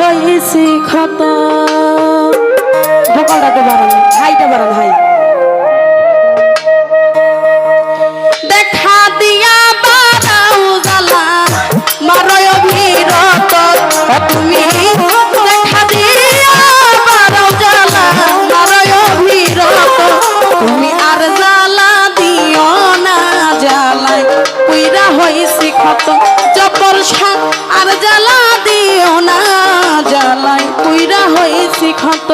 হয়েছি ক্ষত। ভোকালটাতে বাড়ান, হাইটা বাড়ান, হাই। দেখা দিয়া বাড়াও জ্বালা মারয় অভিরত তুমি, দেখা দিয়া বাড়াও জ্বালা মারয় অভিরত তুমি, আর জ্বালা দিও না জ্বালায় পুইরা হইছি ক্ষত। জবর সাত আর জ্বালা দিও না জ্বালায় পুইরা হইছি ক্ষত।